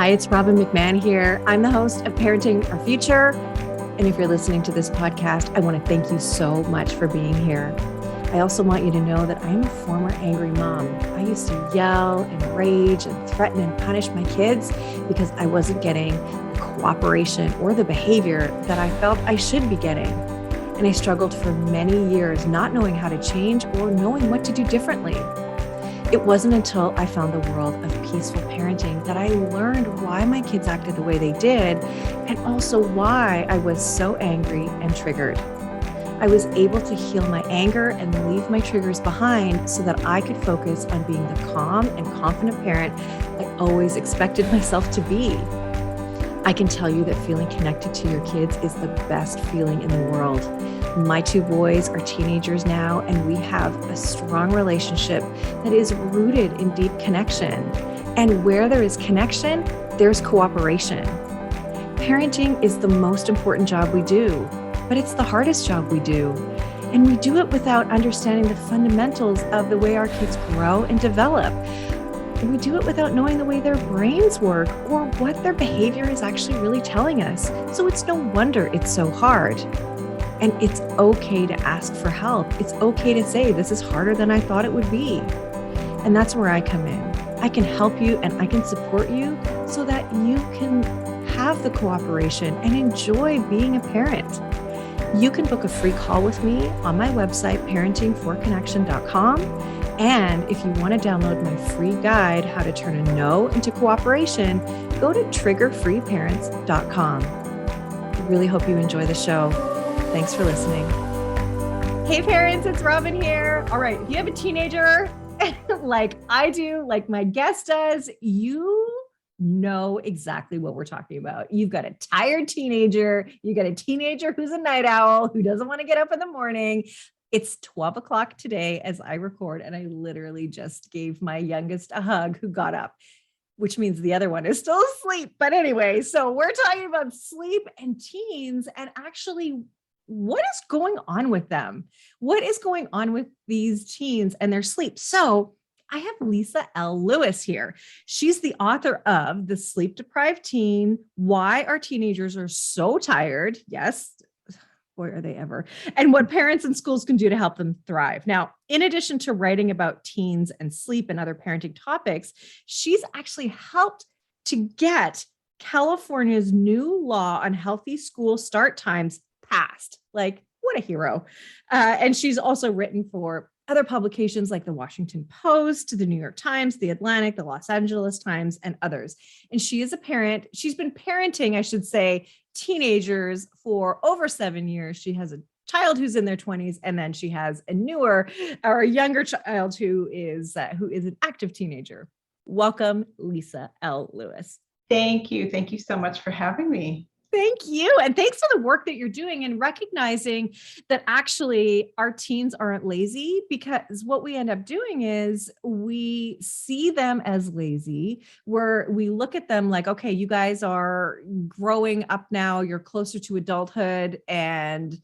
Hi, it's Robin McMahon here. I'm the host of Parenting Our Future. And if you're listening to this podcast, I want to thank you so much for being here. I also want you to know that I'm a former angry mom. I used to yell and rage and threaten and punish my kids because I wasn't getting the cooperation or the behavior that I felt I should be getting. And I struggled for many years not knowing how to change or knowing what to do differently. It wasn't until I found the world of peaceful parenting that I learned why my kids acted the way they did, and also why I was so angry and triggered. I was able to heal my anger and leave my triggers behind so that I could focus on being the calm and confident parent I always expected myself to be. I can tell you that feeling connected to your kids is the best feeling in the world. My two boys are teenagers now, and we have a strong relationship that is rooted in deep connection. And where there is connection, there's cooperation. Parenting is the most important job we do, but it's the hardest job we do. And we do it without understanding the fundamentals of the way our kids grow and develop. We do it without knowing the way their brains work or what their behavior is actually really telling us. So it's no wonder it's so hard. And it's okay to ask for help. It's okay to say, this is harder than I thought it would be. And that's where I come in. I can help you and I can support you so that you can have the cooperation and enjoy being a parent. You can book a free call with me on my website, parentingforconnection.com. And if you want to download my free guide, How to Turn a No into Cooperation, go to triggerfreeparents.com. I really hope you enjoy the show. Thanks for listening. Hey parents, it's Robin here. All right, if you have a teenager like I do, like my guest does, you know exactly what we're talking about. You've got a tired teenager. You got a teenager who's a night owl, who doesn't want to get up in the morning. It's 12 o'clock today as I record, and I literally just gave my youngest a hug who got up, which means the other one is still asleep. But anyway, so we're talking about sleep and teens and actually what is going on with them? What is going on with these teens and their sleep? So I have Lisa L. Lewis here. She's the author of The Sleep-Deprived Teen, Why Our Teenagers Are So Tired. Yes, boy, are they ever. And what parents and schools can do to help them thrive. Now, in addition to writing about teens and sleep and other parenting topics, she's actually helped to get California's new law on healthy school start times passed. Like, what a hero. And she's also written for other publications like the Washington Post, the New York Times, the Atlantic, the Los Angeles Times, and others. And she is a parent. She's been parenting, I should say, teenagers for over 7 years. She has a child who's in their 20s, and then she has a newer or a younger child who is an active teenager. Welcome, Lisa L. Lewis. Thank you. Thank you so much for having me. Thank you. And thanks for the work that you're doing and recognizing that actually our teens aren't lazy, because what we end up doing is we see them as lazy, where we look at them like, okay, you guys are growing up now, you're closer to adulthood, and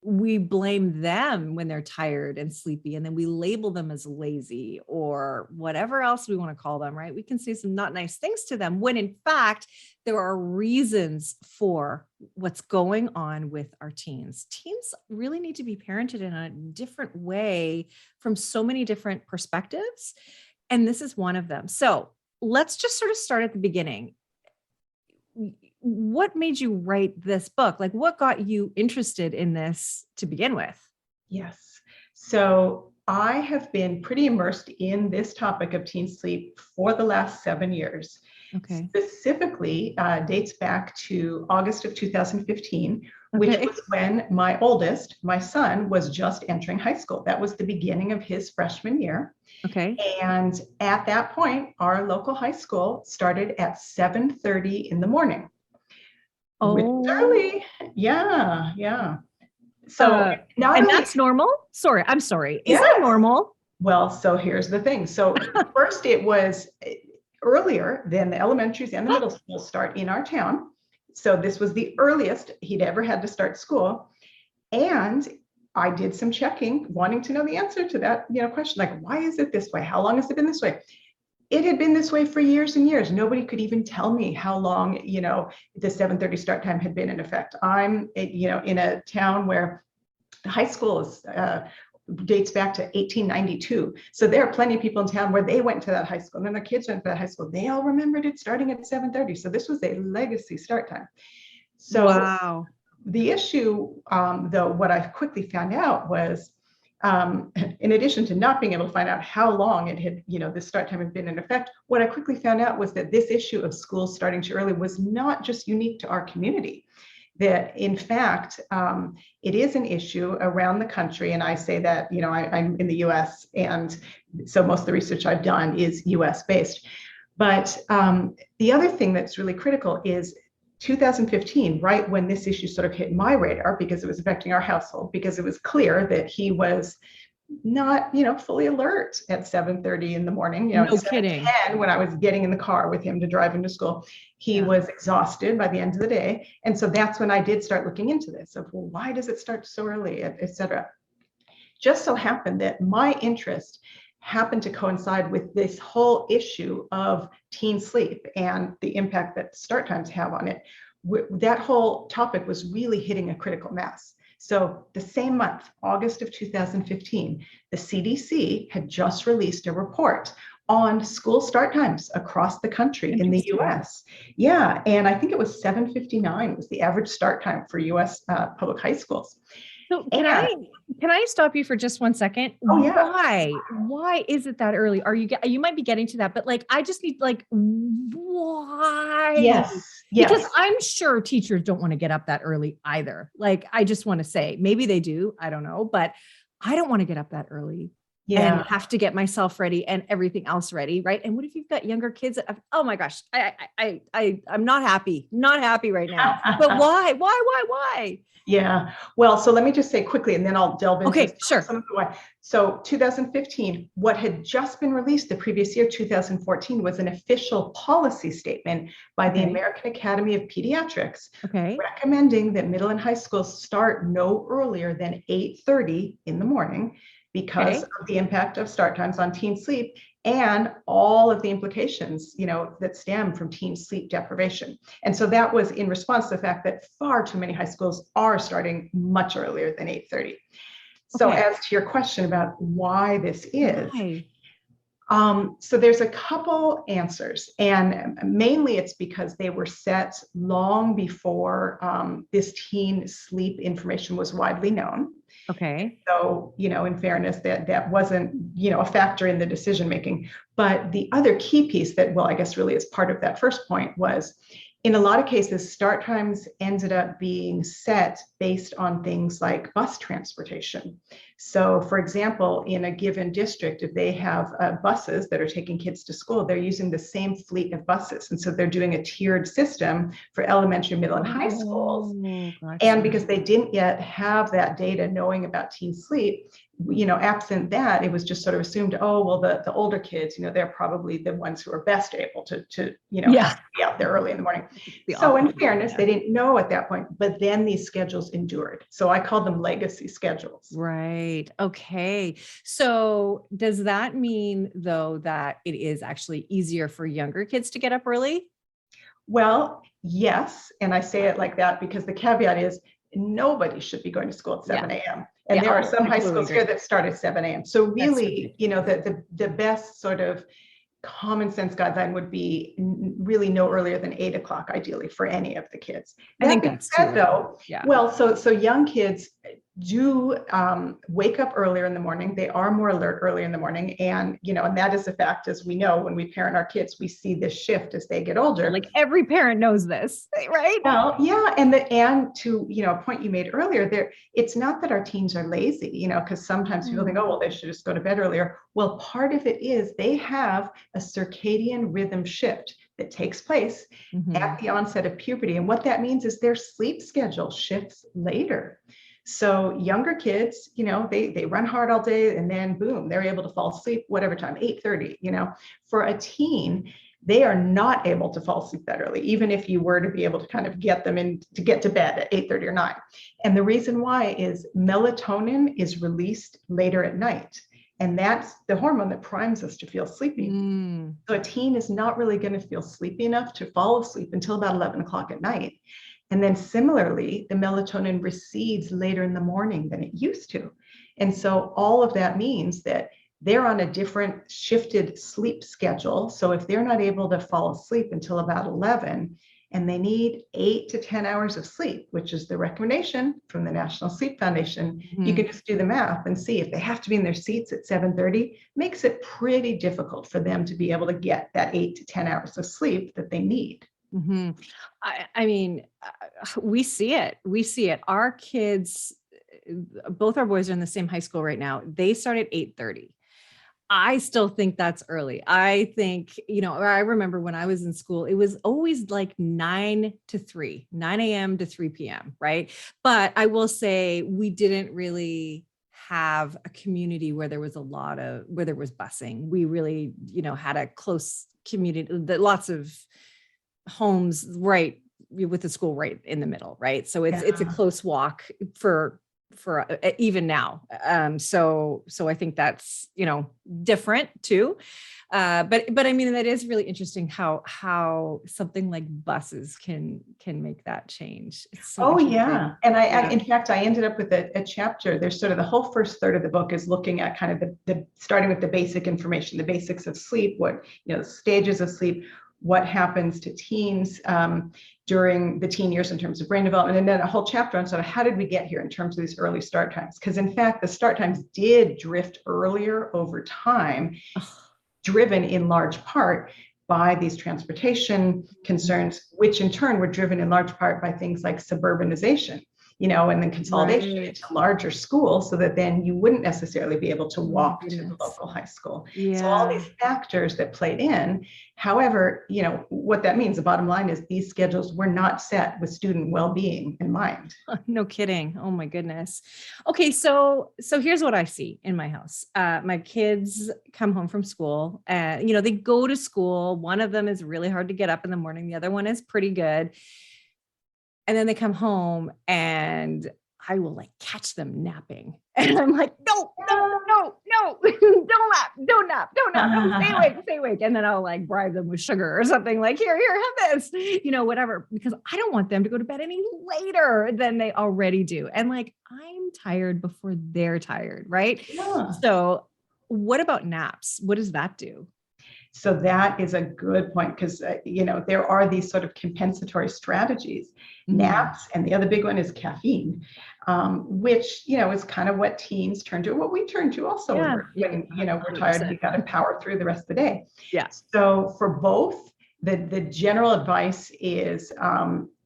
we blame them when they're tired and sleepy, and then we label them as lazy or whatever else we want to call them, right? We can say some not nice things to them when in fact, there are reasons for what's going on with our teens. Teens really need to be parented in a different way from so many different perspectives. And this is one of them. So let's just sort of start at the beginning. What made you write this book? Like, what got you interested in this to begin with? Yes. So I have been pretty immersed in this topic of teen sleep for the last 7 years. Okay. Specifically, dates back to August of 2015, which was when my oldest, my son, was just entering high school. That was the beginning of his freshman year. Okay. And at that point, our local high school started at 7:30 in the morning. Oh, early. Yeah. So that's normal? I'm sorry. Is that normal? Well, so here's the thing. So first it was earlier than the elementaries and the middle school start in our town. So this was the earliest he'd ever had to start school. And I did some checking, wanting to know the answer to that, question, like, why is it this way? How long has it been this way? It had been this way for years and years. Nobody could even tell me how long, the 7:30 start time had been in effect. I'm, in a town where the high school dates back to 1892. So there are plenty of people in town where they went to that high school, and then their kids went to that high school. They all remembered it starting at 7:30. So this was a legacy start time. So wow. The issue, though, what I quickly found out was, in addition to not being able to find out how long it had, this start time had been in effect, what I quickly found out was that this issue of schools starting too early was not just unique to our community. That in fact, it is an issue around the country. And I say that, I'm in the US, and so most of the research I've done is US based. But the other thing that's really critical is 2015, right when this issue sort of hit my radar, because it was affecting our household, because it was clear that he was not, fully alert at 7:30 in the morning. No kidding. 10 when I was getting in the car with him to drive him to school, he was exhausted by the end of the day. And so that's when I did start looking into this of, well, why does it start so early, et cetera. Just so happened that my interest happened to coincide with this whole issue of teen sleep and the impact that start times have on it. That whole topic was really hitting a critical mass. So the same month, August of 2015, the CDC had just released a report on school start times across the country in the US. Yeah, and I think it was 7:59 was the average start time for US public high schools. So can I stop you for just 1 second? Oh, yeah. Why is it that early? You might be getting to that, but I just need why? Yes. Because I'm sure teachers don't want to get up that early either. I just want to say, maybe they do, I don't know, but I don't want to get up that early. And have to get myself ready and everything else ready, right? And what if you've got younger kids? Oh my gosh, I'm not happy right now. But why? Yeah. Well, so let me just say quickly, and then I'll delve into some of the why. So 2015, what had just been released the previous year, 2014, was an official policy statement by the American Academy of Pediatrics, recommending that middle and high schools start no earlier than 8:30 in the morning, because of the impact of start times on teen sleep and all of the implications, that stem from teen sleep deprivation. And so that was in response to the fact that far too many high schools are starting much earlier than 8:30. So as to your question about why this is, so there's a couple answers, and mainly it's because they were set long before this teen sleep information was widely known. So, in fairness, that wasn't, a factor in the decision making. But the other key piece that, I guess really is part of that first point was, in a lot of cases, start times ended up being set based on things like bus transportation. So, for example, in a given district, if they have buses that are taking kids to school, they're using the same fleet of buses. And so they're doing a tiered system for elementary, middle, and high schools. And because they didn't yet have that data knowing about teen sleep, absent that, it was just sort of assumed, the older kids, they're probably the ones who are best able to be out there early in the morning. So in fairness, they didn't know at that point, but then these schedules endured. So I call them legacy schedules. Right. Okay. So does that mean, though, that it is actually easier for younger kids to get up early? Well, yes. And I say it like that because the caveat is nobody should be going to school at 7 a.m. And there are some high schools here that start at 7 a.m. So really, the best sort of common sense guideline would be really no earlier than 8 o'clock, ideally, for any of the kids. I think that's true. Though, so young kids do wake up earlier in the morning. They are more alert earlier in the morning. And, and that is a fact, as we know, when we parent our kids, we see this shift as they get older. Like every parent knows this, right? Well, yeah. And to, a point you made earlier, it's not that our teens are lazy, because sometimes people think, they should just go to bed earlier. Well, part of it is they have a circadian rhythm shift that takes place at the onset of puberty. And what that means is their sleep schedule shifts later. So younger kids, they run hard all day, and then boom, they're able to fall asleep whatever time, 8:30, For a teen, they are not able to fall asleep that early, even if you were to be able to kind of get them in to get to bed at 8:30 or 9. And the reason why is melatonin is released later at night. And that's the hormone that primes us to feel sleepy. So a teen is not really going to feel sleepy enough to fall asleep until about 11 o'clock at night. And then similarly, the melatonin recedes later in the morning than it used to. And so all of that means that they're on a different shifted sleep schedule. So if they're not able to fall asleep until about 11, and they need 8 to 10 hours of sleep, which is the recommendation from the National Sleep Foundation, you can just do the math and see if they have to be in their seats at 7:30, makes it pretty difficult for them to be able to get that 8 to 10 hours of sleep that they need. I mean, we see it. We see it. Our kids, both our boys are in the same high school right now. They start at 8:30. I still think that's early. I think, I remember when I was in school, it was always like 9 a.m. to 3 p.m. Right. But I will say we didn't really have a community where there was where there was busing. We really, had a close community, lots of homes right with the school right in the middle. Right. So it's a close walk for even now. So I think that's, different too. But I mean, that is really interesting how something like buses can make that change. So yeah. And in fact, I ended up with a chapter. There's sort of the whole first third of the book is looking at kind of the starting with the basic information, the basics of sleep, what, the stages of sleep, what happens to teens during the teen years in terms of brain development, and then a whole chapter on sort of how did we get here in terms of these early start times? Because in fact, the start times did drift earlier over time, driven in large part by these transportation concerns, which in turn were driven in large part by things like suburbanization. And then consolidation into larger schools so that then you wouldn't necessarily be able to walk to the local high school. So all these factors that played in. However, what that means, the bottom line is these schedules were not set with student well-being in mind. No kidding. Oh my goodness. Okay. So here's what I see in my house. My kids come home from school and, they go to school. One of them is really hard to get up in the morning. The other one is pretty good. And then they come home and I will like catch them napping. And I'm like, no, don't nap, stay awake. And then I'll like bribe them with sugar or something like, here, have this, whatever, because I don't want them to go to bed any later than they already do. And like, I'm tired before they're tired. Right. Yeah. So what about naps? What does that do? So that is a good point because, there are these sort of compensatory strategies, naps, and the other big one is caffeine, which, is kind of what teens turn to, what we turn to also when we're tired, we got to power through the rest of the day. Yeah. So for both, the general advice is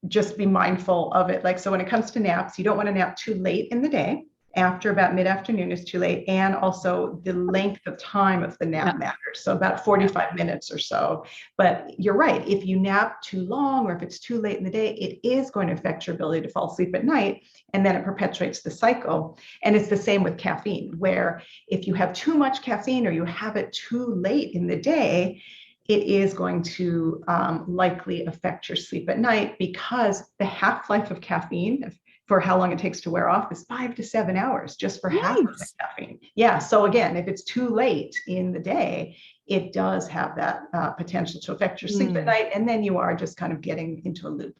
just be mindful of it. Like, so when it comes to naps, you don't want to nap too late in the day. After about mid-afternoon is too late. And also the length of time of the nap matters. So about 45 minutes or so. But you're right. If you nap too long or if it's too late in the day, it is going to affect your ability to fall asleep at night. And then it perpetuates the cycle. And it's the same with caffeine, where if you have too much caffeine or you have it too late in the day, it is going to likely affect your sleep at night because the half-life of caffeine, for how long it takes to wear off, is 5 to 7 hours just for half of the caffeine. Yeah. So again, if it's too late in the day, it does have that potential to affect your sleep at night. And then you are just kind of getting into a loop.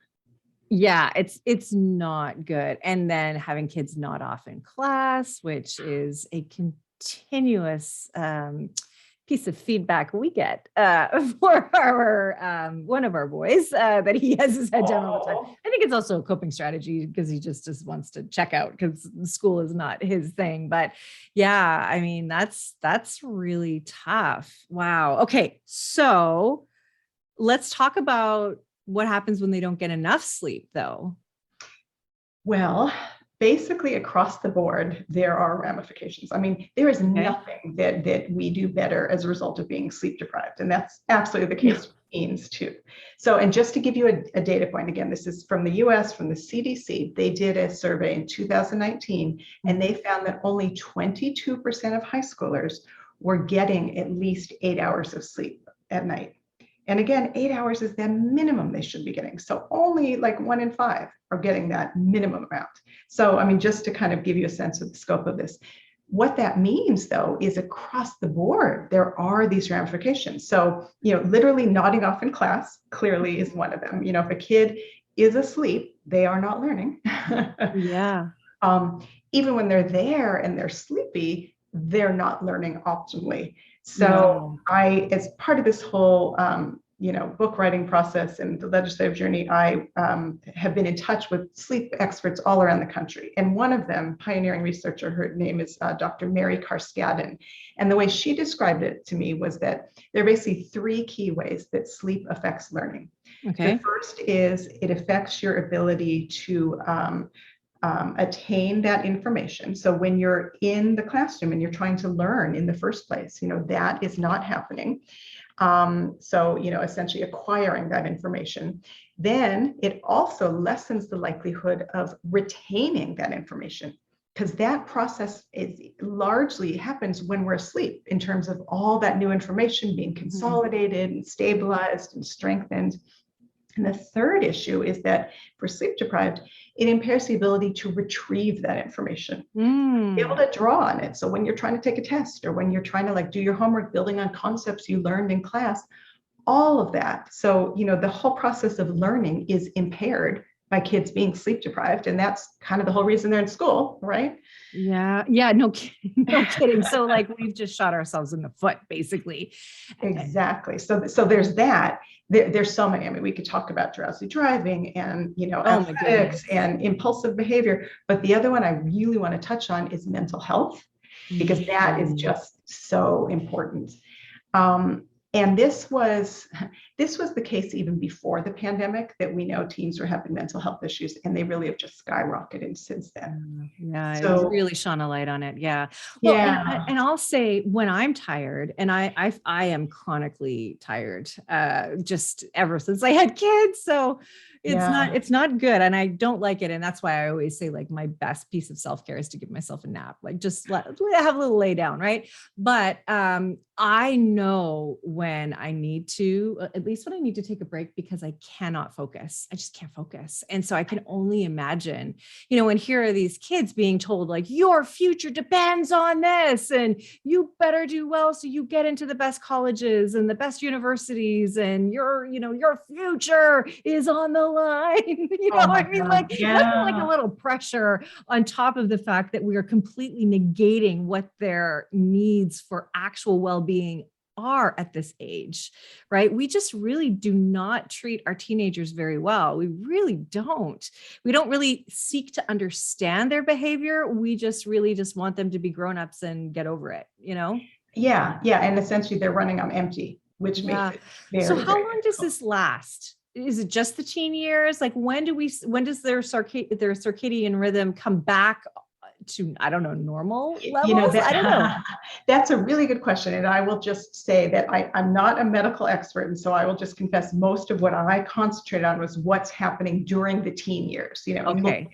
Yeah, it's not good. And then having kids not off in class, which is a continuous piece of feedback we get for our one of our boys that he has his head down all the time. I think it's also a coping strategy because he just wants to check out because school is not his thing. But yeah, I mean, that's really tough. Wow. Okay. So let's talk about what happens when they don't get enough sleep though. Well, basically across the board, there are ramifications. I mean, there is nothing that we do better as a result of being sleep deprived. And that's absolutely the case with teens too. So, and just to give you a data point, again, this is from the US, from the CDC. They did a survey in 2019, and they found that only 22% of high schoolers were getting at least 8 hours of sleep at night. And again, 8 hours is the minimum they should be getting. So only like 1 in 5 are getting that minimum amount. So, I mean, just to kind of give you a sense of the scope of this, What that means, though, is across the board, there are these ramifications. So, literally nodding off in class clearly is one of them. If a kid is asleep, they are not learning. Yeah. Even when they're there and they're sleepy, they're not learning optimally. So No. as part of this whole, book writing process and the legislative journey, I have been in touch with sleep experts all around the country. And one of them, pioneering researcher, her name is Dr. Mary Carskadden. And the way she described it to me was that there are basically 3 key ways that sleep affects learning. Okay. The first is it affects your ability to attain that information. So when you're in the classroom and you're trying to learn in the first place, that is not happening. So, essentially acquiring that information. Then it also lessens the likelihood of retaining that information, because that process largely happens when we're asleep, in terms of all that new information being consolidated and stabilized and strengthened. And the third issue is that for sleep deprived, it impairs the ability to retrieve that information, be able to draw on it. So when you're trying to take a test, or when you're trying to do your homework, building on concepts you learned in class, all of that. So, the whole process of learning is impaired by kids being sleep deprived. And that's kind of the whole reason they're in school, right? Yeah. No kidding. So we've just shot ourselves in the foot, basically. Exactly. So there's that. There's so many. I mean, we could talk about drowsy driving and, athletics and impulsive behavior. But the other one I really want to touch on is mental health, because that is just so important. And this was the case even before the pandemic, that we know teens were having mental health issues, and they really have just skyrocketed since then. Yeah, So, it's really shone a light on it. Yeah. Well, yeah. And I'll say, when I'm tired, and I am chronically tired, just ever since I had kids. So it's not good, and I don't like it. And that's why I always say, my best piece of self-care is to give myself a nap, just have a little lay down. Right. But I know when I need to, at least when I need to take a break, because I cannot focus. I just can't focus. And so I can only imagine, and here are these kids being told, your future depends on this, and you better do well so you get into the best colleges and the best universities, and your future is on the line. That's a little pressure on top of the fact that we are completely negating what their needs for actual well-being are at this age, right? We just really do not treat our teenagers very well. We really don't. We don't really seek to understand their behavior. We just really just want them to be grown-ups and get over it, Yeah. And essentially they're running on empty, which makes it very, so how long does this last? Is it just the teen years? When does their circadian rhythm come back to, I don't know, normal levels? I don't know. That's a really good question. And I will just say that I'm not a medical expert. And so I will just confess, most of what I concentrated on was what's happening during the teen years,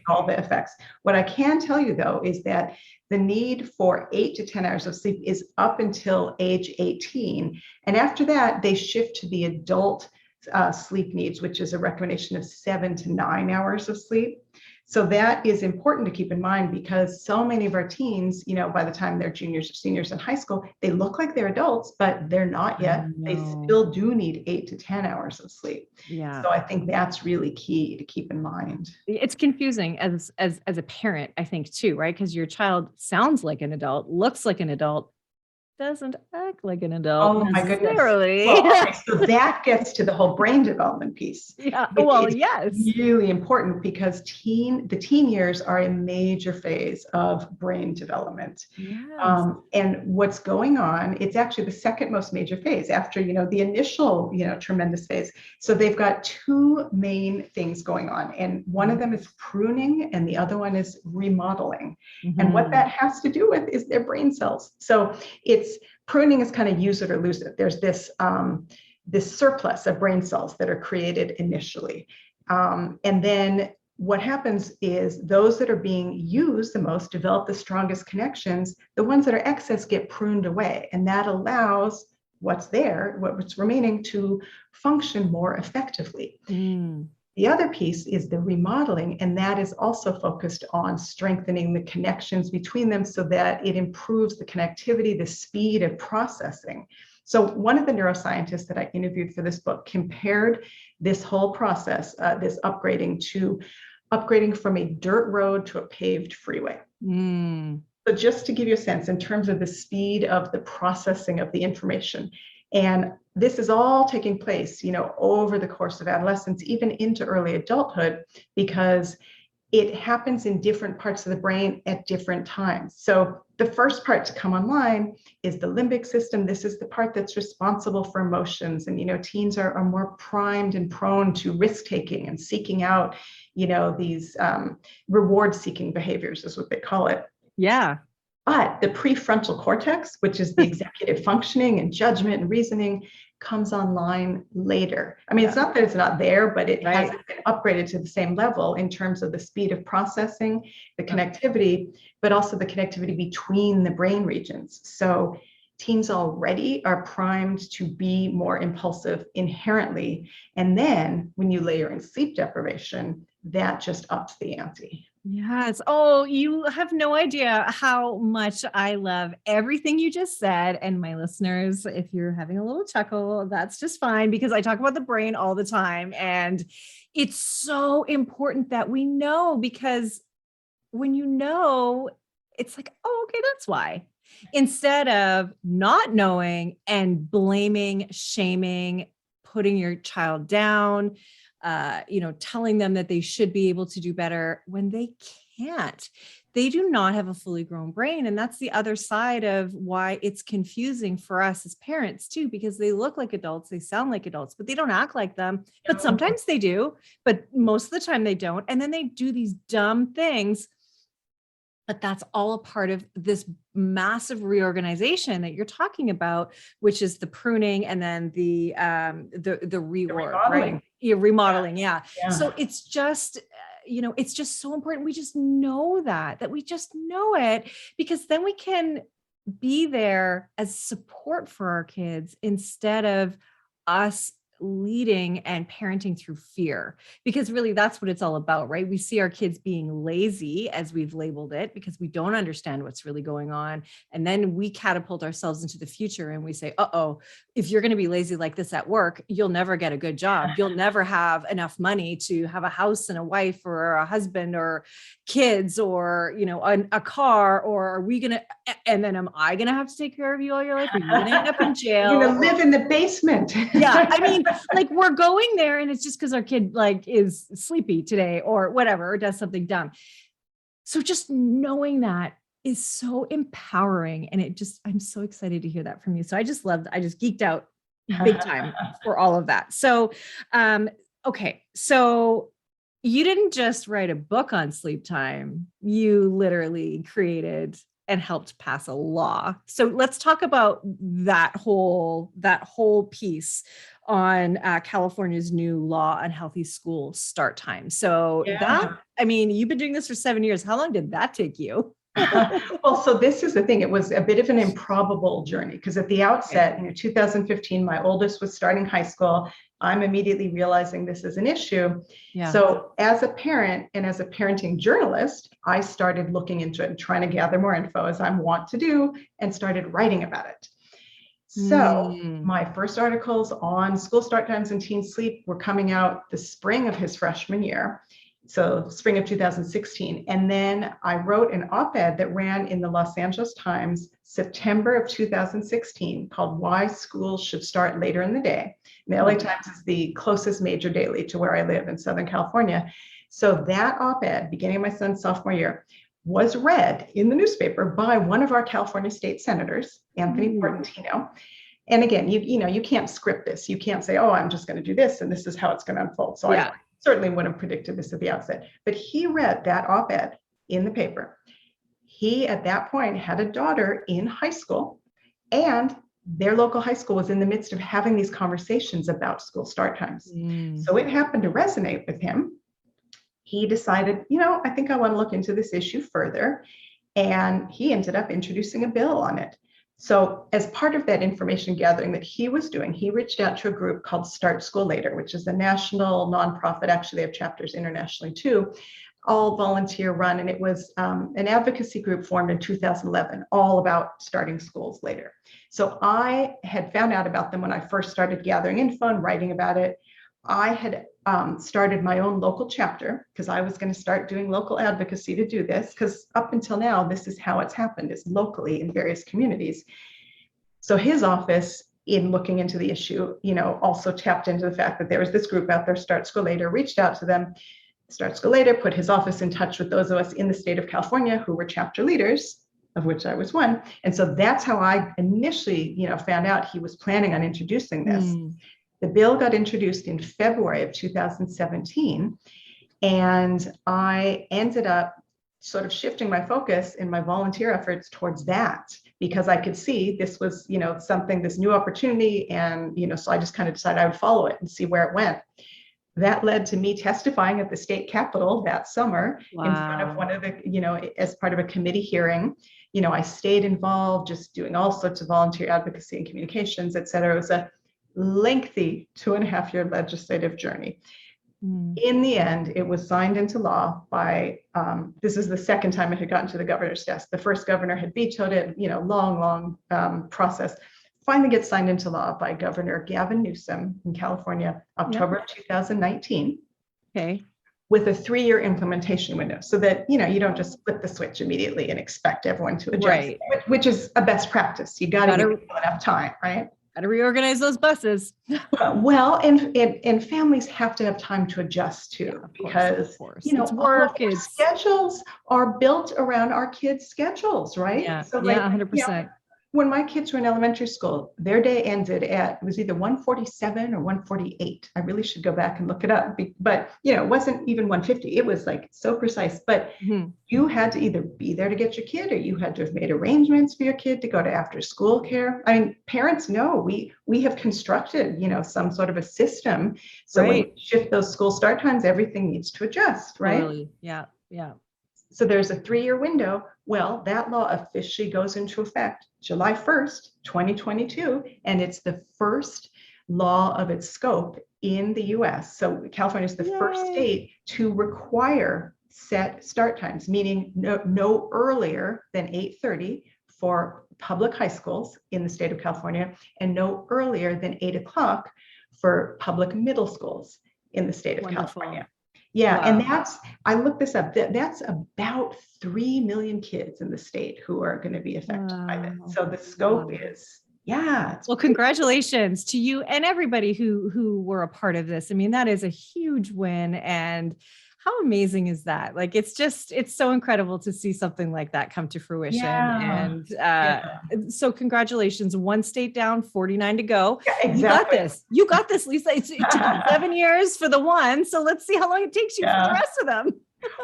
all the effects. What I can tell you, though, is that the need for 8 to 10 hours of sleep is up until age 18. And after that, they shift to the adult sleep needs, which is a recommendation of 7 to 9 hours of sleep. So that is important to keep in mind, because so many of our teens, by the time they're juniors or seniors in high school, they look like they're adults, but they're not yet. They still do need 8 to 10 hours of sleep. Yeah. So I think that's really key to keep in mind. It's confusing as a parent, I think, too, right? Because your child sounds like an adult, looks like an adult, doesn't act like an adult. Oh my goodness. Well, okay, so that gets to the whole brain development piece. Yeah. Well, yes. Really important, because the teen years are a major phase of brain development. Yes. And what's going on, it's actually the second most major phase after, the initial, tremendous phase. So they've got 2 main things going on. And one of them is pruning and the other one is remodeling. And what that has to do with is their brain cells. So pruning is kind of use it or lose it. There's this surplus of brain cells that are created initially. And then what happens is those that are being used the most develop the strongest connections. The ones that are excess get pruned away. And that allows what's remaining, to function more effectively. The other piece is the remodeling, and that is also focused on strengthening the connections between them so that it improves the connectivity, the speed of processing. So one of the neuroscientists that I interviewed for this book compared this whole process, this upgrading, to upgrading from a dirt road to a paved freeway. So just to give you a sense in terms of the speed of the processing of the information. And this is all taking place, over the course of adolescence, even into early adulthood, because it happens in different parts of the brain at different times. So the first part to come online is the limbic system. This is the part that's responsible for emotions. And, teens are more primed and prone to risk-taking and seeking out, these reward-seeking behaviors is what they call it. Yeah. But the prefrontal cortex, which is the executive functioning and judgment and reasoning, comes online later. I mean, it's not that it's not there, but it hasn't been upgraded to the same level in terms of the speed of processing, the connectivity, but also the connectivity between the brain regions. So teens already are primed to be more impulsive inherently. And then when you layer in sleep deprivation, that just ups the ante. Yes. Oh, you have no idea how much I love everything you just said. And my listeners, if you're having a little chuckle, that's just fine, because I talk about the brain all the time. And it's so important that we know, because when you know, it's like, oh, okay, that's why. Instead of not knowing and blaming, shaming, putting your child down, telling them that they should be able to do better when they can't. They do not have a fully grown brain. And that's the other side of why it's confusing for us as parents too, because they look like adults, they sound like adults, but they don't act like them. But sometimes they do, but most of the time they don't. And then they do these dumb things. But that's all a part of this massive reorganization that you're talking about, which is the pruning and then the rework, right? Yeah, remodeling. Yeah. So it's just, it's just so important. We just know that we just know it, because then we can be there as support for our kids instead of us leading and parenting through fear, because really that's what it's all about, right? We see our kids being lazy, as we've labeled it, because we don't understand what's really going on. And then we catapult ourselves into the future and we say, if you're going to be lazy like this at work, you'll never get a good job. You'll never have enough money to have a house and a wife or a husband or kids or, a car, or are we going to, and then am I going to have to take care of you all your life? Are you going to end up in jail? You're going to live in the basement. Yeah. I mean, like, we're going there and it's just because our kid is sleepy today or whatever, or does something dumb. So just knowing that is so empowering. And I'm so excited to hear that from you. So I just geeked out big time for all of that. So, okay. So you didn't just write a book on sleep time. You literally created and helped pass a law. So let's talk about that whole piece on California's new law on healthy school start time. So you've been doing this for 7 years. How long did that take you? Well, so this is the thing. It was a bit of an improbable journey, because at the outset, in 2015, my oldest was starting high school. I'm immediately realizing this is an issue. Yeah. So as a parent and as a parenting journalist, I started looking into it and trying to gather more info, as I'm wont to do, and started writing about it. So my first articles on school start times and teen sleep were coming out the spring of his freshman year. So spring of 2016. And then I wrote an op-ed that ran in the Los Angeles Times, September of 2016, called Why Schools Should Start Later in the Day. And the LA Times is the closest major daily to where I live in Southern California. So that op-ed, beginning of my son's sophomore year, was read in the newspaper by one of our California state senators, Anthony Portantino. And again, you can't script this. You can't say, I'm just going to do this and this is how it's going to unfold. So I certainly wouldn't have predicted this at the outset. But he read that op-ed in the paper. He, at that point, had a daughter in high school, and their local high school was in the midst of having these conversations about school start times. So it happened to resonate with him. He decided, I think I want to look into this issue further. And he ended up introducing a bill on it. So as part of that information gathering that he was doing, he reached out to a group called Start School Later, which is a national nonprofit. Actually, they have chapters internationally too, all volunteer run. And it was an advocacy group formed in 2011, all about starting schools later. So I had found out about them when I first started gathering info and writing about it. I had started my own local chapter because I was going to start doing local advocacy to do this, because up until now, this is how it's happened, is locally in various communities. So his office, in looking into the issue, also tapped into the fact that there was this group out there, Start School Later, reached out to them. Start School Later put his office in touch with those of us in the state of California who were chapter leaders, of which I was one. And so that's how I initially, found out he was planning on introducing this. The bill got introduced in February of 2017, and I ended up sort of shifting my focus in my volunteer efforts towards that, because I could see this was, something, this new opportunity. And, so I just kind of decided I would follow it and see where it went. That led to me testifying at the state capitol that summer in front of one of the, as part of a committee hearing. I stayed involved, just doing all sorts of volunteer advocacy and communications, et cetera. It was a lengthy 2.5-year legislative journey. In the end, it was signed into law by, this is the second time it had gotten to the governor's desk. The first governor had vetoed it, long process. Finally gets signed into law by Governor Gavin Newsom in California, October of 2019. Okay. With a 3-year implementation window, so that, you don't just flip the switch immediately and expect everyone to adjust, right, which is a best practice. You got to give people enough time, right? Got to reorganize those buses. Well, and families have to have time to adjust too, because it's work. Schedules are built around our kids' schedules, right? Yeah. So 100%. When my kids were in elementary school, their day ended at, it was either 1:47 or 1:48. I really should go back and look it up, but it wasn't even 1:50. It was like so precise. But you had to either be there to get your kid, or you had to have made arrangements for your kid to go to after school care. I mean, parents know we have constructed, some sort of a system. So when you shift those school start times, everything needs to adjust, right? Totally. Yeah. So there's a 3-year window. Well, that law officially goes into effect July 1st, 2022, and it's the first law of its scope in the US. So California is the first state to require set start times, meaning no earlier than 8:30 for public high schools in the state of California, and no earlier than 8 o'clock for public middle schools in the state of California. Yeah. Wow. And I looked this up, that's about 3 million kids in the state who are going to be affected by this. So the scope is, well, congratulations to you and everybody who were a part of this. I mean, that is a huge win. And how amazing is that? Like, it's so incredible to see something like that come to fruition. And so congratulations, 1 state down, 49 to go. Yeah, exactly. You got this, Lisa. It took 7 years for the one. So let's see how long it takes you for the rest of them.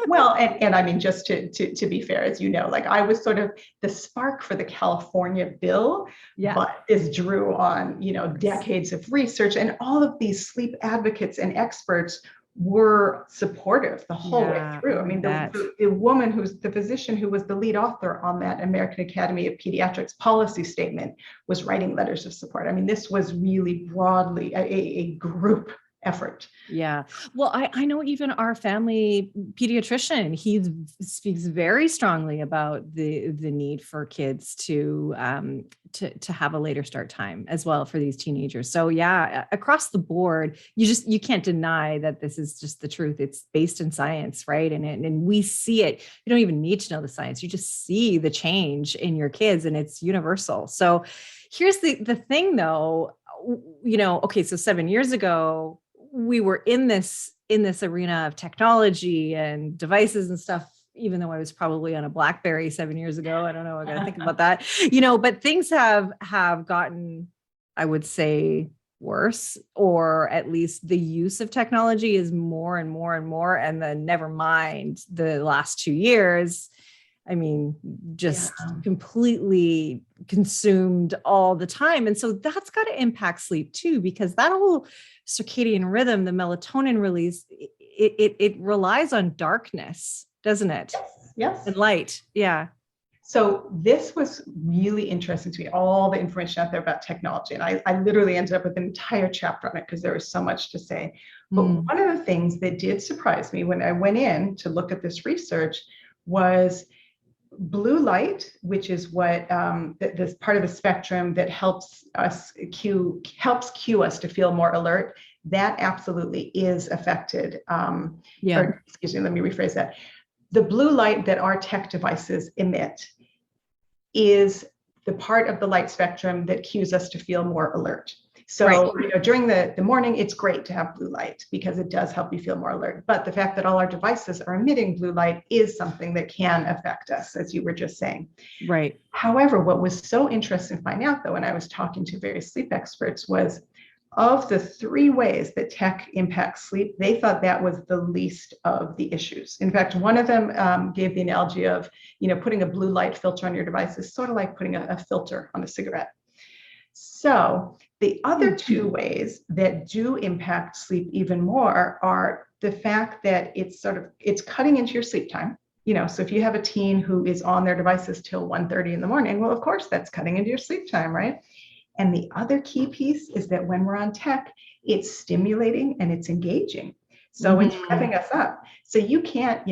Well, and I mean, just to be fair, as you know, like I was sort of the spark for the California bill, but this drew on, decades of research, and all of these sleep advocates and experts were supportive the whole way through. I mean, the woman who's the physician who was the lead author on that American Academy of Pediatrics policy statement was writing letters of support. I mean, this was really broadly a group effort. Yeah. Well, I know even our family pediatrician, he speaks very strongly about the need for kids to have a later start time as well for these teenagers. So across the board, you can't deny that this is just the truth. It's based in science, right? And we see it. You don't even need to know the science. You just see the change in your kids, and it's universal. So here's the thing though, okay, so 7 years ago, we were in this arena of technology and devices and stuff, even though I was probably on a BlackBerry 7 years ago. I don't know. I got to think about that, but things have gotten, I would say, worse, or at least the use of technology is more and more and more. And then never mind the last 2 years, I mean, just completely consumed all the time. And so that's got to impact sleep too, because that whole circadian rhythm, the melatonin release, it relies on darkness, doesn't it? Yes. And light. Yeah. So this was really interesting to me, all the information out there about technology. And I literally ended up with an entire chapter on it because there was so much to say. But one of the things that did surprise me when I went in to look at this research was blue light, which is what this part of the spectrum that helps cue us to feel more alert. That absolutely is affected. Or, excuse me, let me rephrase that. The blue light that our tech devices emit is the part of the light spectrum that cues us to feel more alert. So, during the morning, it's great to have blue light because it does help you feel more alert. But the fact that all our devices are emitting blue light is something that can affect us, as you were just saying. Right. However, what was so interesting to find out, though, when I was talking to various sleep experts, was of the 3 ways that tech impacts sleep, they thought that was the least of the issues. In fact, one of them gave the analogy of, putting a blue light filter on your device is sort of like putting a filter on a cigarette. So the other 2 ways that do impact sleep even more are the fact that it's cutting into your sleep time. So if you have a teen who is on their devices till 1:30 in the morning, well, of course, that's cutting into your sleep time, right? And the other key piece is that when we're on tech, it's stimulating and it's engaging. So it's revving us up. So you can't,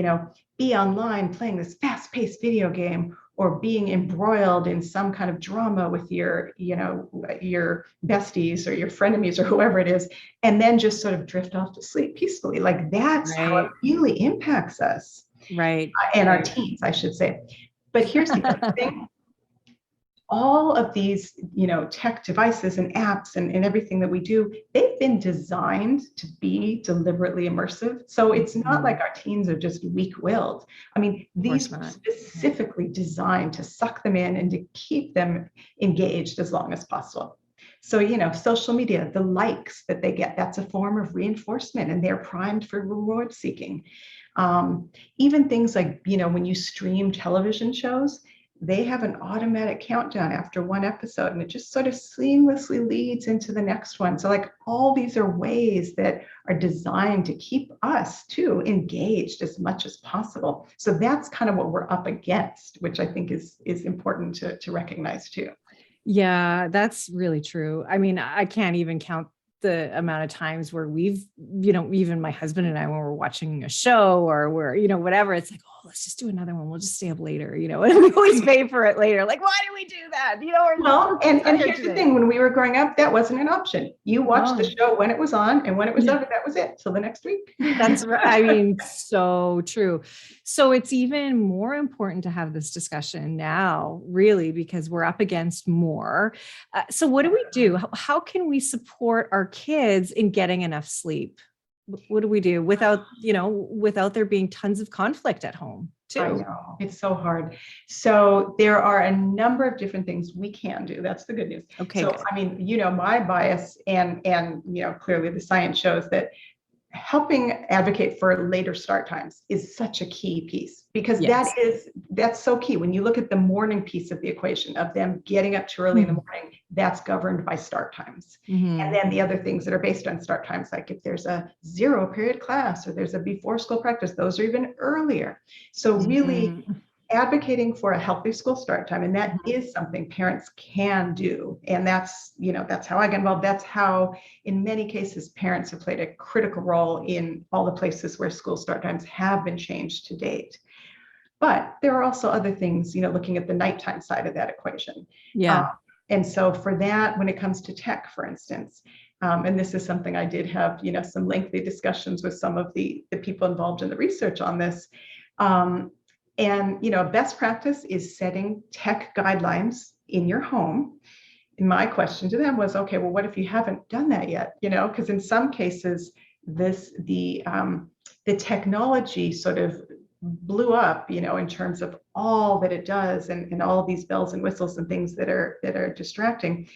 be online playing this fast-paced video game or being embroiled in some kind of drama with your besties or your frenemies or whoever it is, and then just sort of drift off to sleep peacefully. Like that's how it really impacts us. Right. And our teens, I should say. But here's the other thing. All of these, tech devices and apps and everything that we do, they've been designed to be deliberately immersive. So it's not like our teens are just weak-willed. I mean, these are specifically designed to suck them in and to keep them engaged as long as possible. So, social media, the likes that they get, that's a form of reinforcement and they're primed for reward seeking. Even things like, when you stream television shows, they have an automatic countdown after one episode and it just sort of seamlessly leads into the next one. So like all these are ways that are designed to keep us too engaged as much as possible. So that's kind of what we're up against, which I think is important to recognize too. Yeah, that's really true. I mean, I can't even count the amount of times where we've, even my husband and I, when we're watching a show or we're, whatever, it's like, oh, let's just do another one. We'll just stay up later, and we always pay for it later. Like, why do we do that? Well, and here's the thing, when we were growing up, that wasn't an option. You watched the show when it was on and when it was over, that was it. Till the next week. That's right. I mean, so true. So it's even more important to have this discussion now, really, because we're up against more. So what do we do? How can we support our kids in getting enough sleep? What do we do without there being tons of conflict at home too? I know, it's so hard. So there are a number of different things we can do. That's the good news. Okay. So, good. I mean, my bias and clearly the science shows that helping advocate for later start times is such a key piece because that's so key. When you look at the morning piece of the equation of them getting up too early in the morning, that's governed by start times. And then the other things that are based on start times, like if there's a 0 period class or there's a before school practice, those are even earlier. So really advocating for a healthy school start time. And that is something parents can do. And that's how I get involved. That's how, in many cases, parents have played a critical role in all the places where school start times have been changed to date. But there are also other things, looking at the nighttime side of that equation. Yeah. And so for that, when it comes to tech, for instance, and this is something I did have, some lengthy discussions with some of the people involved in the research on this. And, best practice is setting tech guidelines in your home. And my question to them was, okay, well, what if you haven't done that yet? Because in some cases, the technology sort of blew up, in terms of all that it does and all of these bells and whistles and things that are distracting.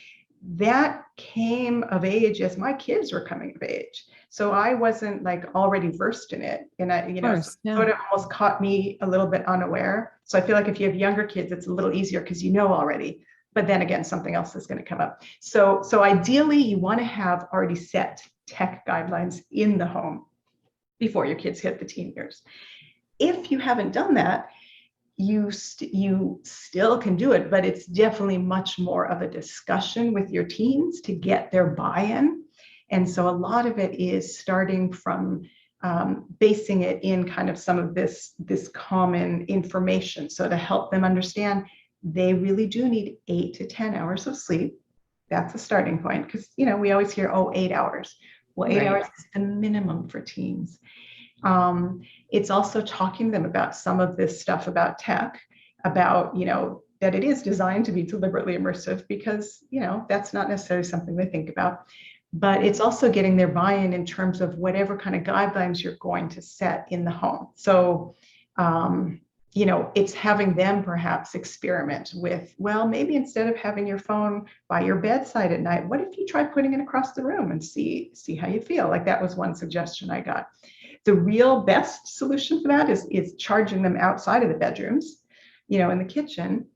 That came of age as my kids were coming of age. So I wasn't like already versed in it. And I, sort of almost caught me a little bit unaware. So I feel like if you have younger kids, it's a little easier because already. But then again, something else is going to come up. So ideally, you want to have already set tech guidelines in the home before your kids hit the teen years. If you haven't done that, you still can do it, but it's definitely much more of a discussion with your teens to get their buy-in. And so a lot of it is starting from basing it in kind of some of this common information. So to help them understand, they really do need 8 to 10 hours of sleep. That's a starting point, because we always hear, oh, 8 hours. Well, 8 hours is the minimum for teens. It's also talking to them about some of this stuff about tech, about, that it is designed to be deliberately immersive, because, that's not necessarily something they think about. But it's also getting their buy-in in terms of whatever kind of guidelines you're going to set in the home. So, it's having them perhaps experiment with, well, maybe instead of having your phone by your bedside at night, what if you try putting it across the room and see how you feel? Like, that was one suggestion I got. The real best solution for that is charging them outside of the bedrooms, in the kitchen.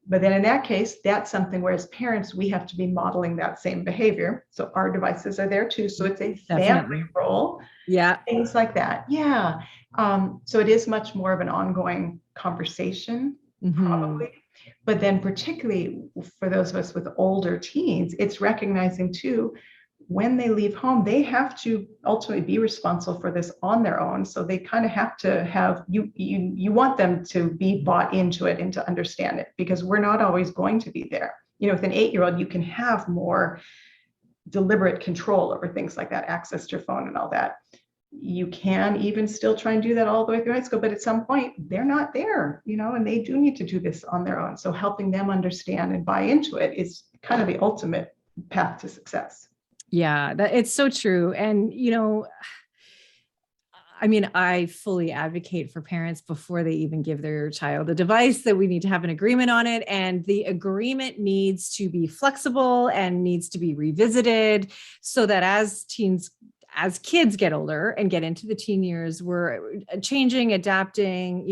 But then in that case, that's something where as parents, we have to be modeling that same behavior. So our devices are there too. So it's a family role. Yeah. Things like that. Yeah. So it is much more of an ongoing conversation, probably. But then particularly for those of us with older teens, it's recognizing too, when they leave home, they have to ultimately be responsible for this on their own. So they kind of have to have, you want them to be bought into it and to understand it, because we're not always going to be there. With an 8-year-old, you can have more deliberate control over things like that, access to your phone and all that. You can even still try and do that all the way through high school, but at some point they're not there, and they do need to do this on their own. So helping them understand and buy into it is kind of the ultimate path to success. Yeah, it's so true. And, I fully advocate for parents before they even give their child a device that we need to have an agreement on it. And the agreement needs to be flexible and needs to be revisited, so that as kids get older and get into the teen years, we're changing, adapting,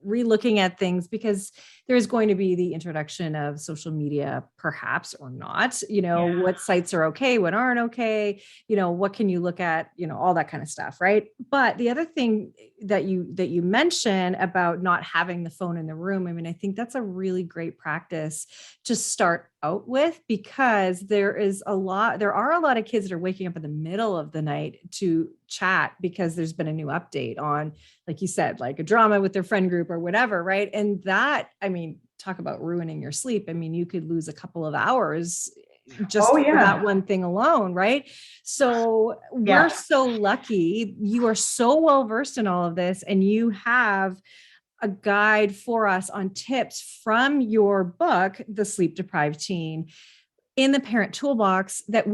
relooking at things, because there's going to be the introduction of social media, perhaps, or not, what sites are okay, what aren't okay, what can you look at, all that kind of stuff. Right. But the other thing that you mentioned about not having the phone in the room, I think that's a really great practice to start out with, because there are a lot of kids that are waking up in the middle of the night to chat because there's been a new update on, like you said, like a drama with their friend group or whatever. Right. And that, talk about ruining your sleep. You could lose a couple of hours just for that one thing alone. Right. So we're so lucky. You are so well versed in all of this, and you have a guide for us on tips from your book, The Sleep-Deprived Teen, in the Parent Toolbox that the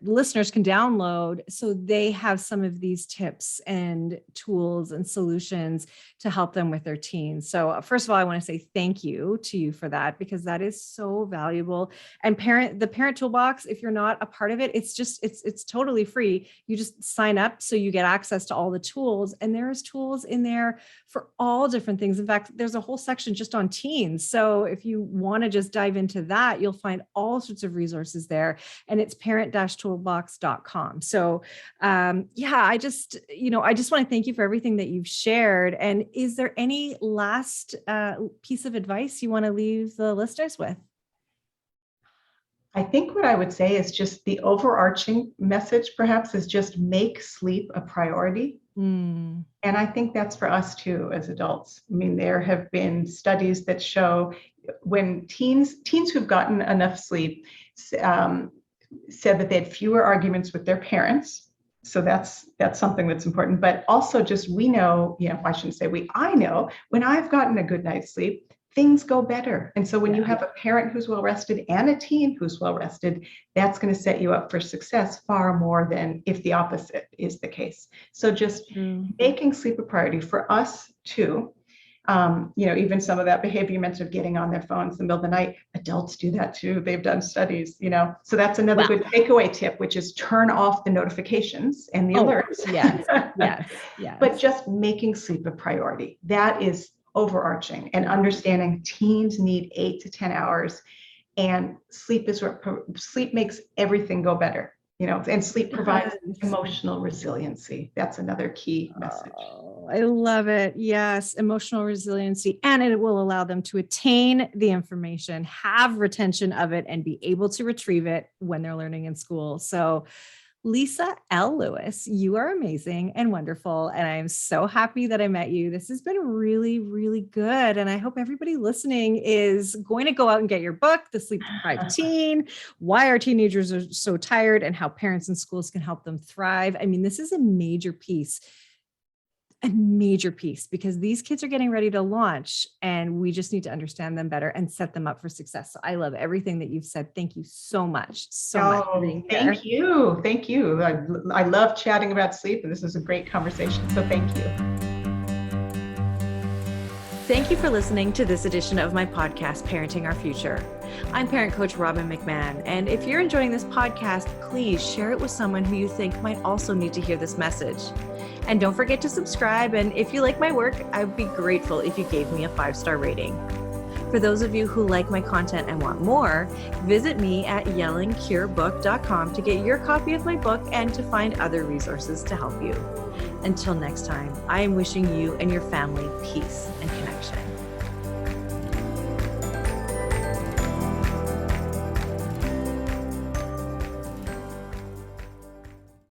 listeners can download, so they have some of these tips and tools and solutions to help them with their teens. So first of all, I want to say thank you to you for that, because that is so valuable. And the Parent Toolbox, if you're not a part of it, it's totally free. You just sign up so you get access to all the tools, and there's tools in there for all different things. In fact, there's a whole section just on teens. So if you want to just dive into that, you'll find all sorts of resources there, and it's parent-toolbox.com. So I just want to thank you for everything that you've shared. And is there any last piece of advice you want to leave the listeners with? I think what I would say is just the overarching message, perhaps, is just make sleep a priority. And I think that's for us too, as adults. There have been studies that show when teens who've gotten enough sleep said that they had fewer arguments with their parents. So that's something that's important. But also just, we know, I shouldn't say we, I know when I've gotten a good night's sleep, things go better. And so when you have a parent who's well rested and a teen who's well rested, that's going to set you up for success far more than if the opposite is the case. So just making sleep a priority for us too. Even some of that behavior you mentioned of getting on their phones in the middle of the night, adults do that too. They've done studies, so that's another good takeaway tip, which is turn off the notifications and the alerts. Yes. But just making sleep a priority. That is overarching, and understanding teens need 8 to 10 hours, and sleep makes everything go better. and sleep provides emotional resiliency. That's another key message. Oh, I love it. Yes, emotional resiliency. And it will allow them to attain the information, have retention of it, and be able to retrieve it when they're learning in school. So Lisa L. Lewis, you are amazing and wonderful. And I'm so happy that I met you. This has been really, really good. And I hope everybody listening is going to go out and get your book, The Sleep-Deprived Teen, Why Our Teenagers Are So Tired and How Parents and Schools Can Help Them Thrive. I mean, this is a major piece because these kids are getting ready to launch and we just need to understand them better and set them up for success. So I love everything that you've said. Thank you so much. Thank you. Thank you. I love chatting about sleep, and this is a great conversation. So thank you. Thank you for listening to this edition of my podcast, Parenting Our Future. I'm parent coach Robin McMahon, and if you're enjoying this podcast, please share it with someone who you think might also need to hear this message. And don't forget to subscribe, and if you like my work, I would be grateful if you gave me a 5-star rating. For those of you who like my content and want more, visit me at yellingcurebook.com to get your copy of my book and to find other resources to help you. Until next time, I am wishing you and your family peace and